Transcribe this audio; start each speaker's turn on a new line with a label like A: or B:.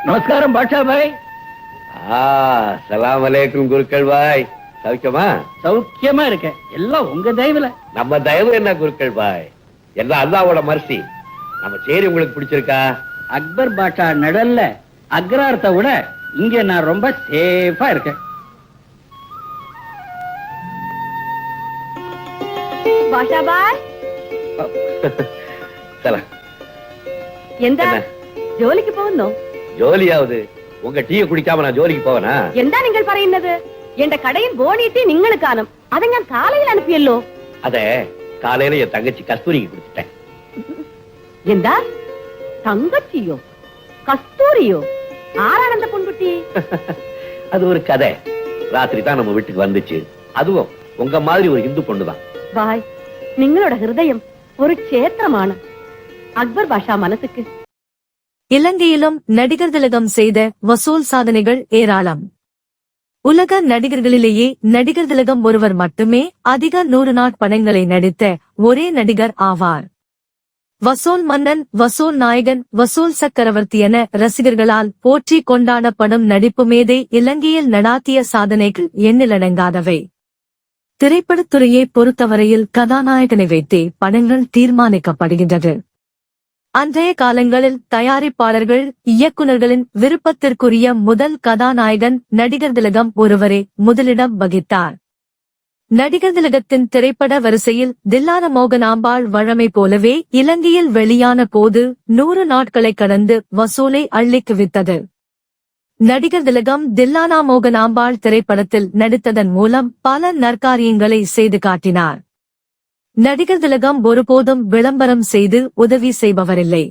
A: நமஸ்காரம் பாட்ஷா பாய்.
B: சலாம் அலைக்கும் குருக்கள் பாய். சௌக்கியமா?
A: சௌக்கியமா இருக்கேன். எல்லாம் உங்க தயவுல.
B: நம்ம தயவு என்ன குருக்கள் பாய், எல்லாம் அல்லாவோட மர்சி. நம்ம சேரி உங்களுக்கு பிடிச்சிருக்கா?
A: அக்பர் பாட்ஷா நடல்ல அக்ராரத்தை விட இங்க நான் ரொம்ப சேஃபா இருக்கேன்.
C: பாஷா பாய்
B: சலாம்.
C: എന്താ
B: என்ன?
C: ജോലിക്ക് പോകുന്നു?
B: ஜோலியாவது உங்க டீயை குடிக்காம நான் ஜோலிக்கு போவேனா?
C: എന്താ നിങ്ങൾ പറയുന്നത്? എന്റെ കടയിൽ ബോണിറ്റി നിങ്ങൾ കാണും. അത് ഞാൻ കാലയിൽ അനുപ്പിയല്ലോ.
B: அத காலையில என் தங்கச்சி கஸ்தூரிக்கு கொடுத்துட்டேன்.
C: എന്താ തങ്കച്ചിയോ കസ്തൂരിയോ? ആരാണെന്ത പെൺകുട്ടി?
B: அது ஒரு கதை. ராத்திரி தான் நம்ம வீட்டுக்கு வந்துச்சு. அதுவும் உங்க மாதிரி ஒரு இந்து பொண்ணுதான்.
C: பாய், നിങ്ങളുടെ ഹൃദയം ഒരു ക്ഷേത്രമാണ്. அக்பர் பாஷா மனசுக்கு.
D: இலங்கையிலும் நடிகர் திலகம் செய்த வசூல் சாதனைகள் ஏராளம். உலக நடிகர்களிலேயே நடிகர் திலகம் ஒருவர் மட்டுமே அதிக 100 நாட் படங்களை நடித்த ஒரே நடிகர் ஆவார். வசூல் மன்னன், வசூல் நாயகன், வசூல் சக்கரவர்த்தி என ரசிகர்களால் போற்றி கொண்டாடப்படும் நடிப்பு மேதை இலங்கையில் நடாத்திய சாதனைகள் எண்ணிலடங்காதவை. திரைப்படத்துறையை பொறுத்தவரையில் கதாநாயகனை வைத்தே படங்கள் தீர்மானிக்கப்படுகின்றது. அன்றைய காலங்களில் தயாரிப்பாளர்கள், இயக்குநர்களின் விருப்பத்திற்குரிய முதல் கதாநாயகன் நடிகர் திலகம் ஒருவரே முதலிடம் வகித்தார். நடிகர் திலகத்தின் திரைப்பட வரிசையில் தில்லான மோகனாம்பாள் வழமை போலவே இலங்கையில் வெளியான போது 100 நாட்களை கடந்து வசூலை அள்ளிக் குவித்தது. நடிகர் திலகம் தில்லானா மோகனாம்பாள் திரைப்படத்தில் நடித்ததன் மூலம் பல நற்காரியங்களை செய்து காட்டினார். நடிகர் திலகம் ஒருபோதும் விளம்பரம் செய்து உதவி செய்பவரில்லை.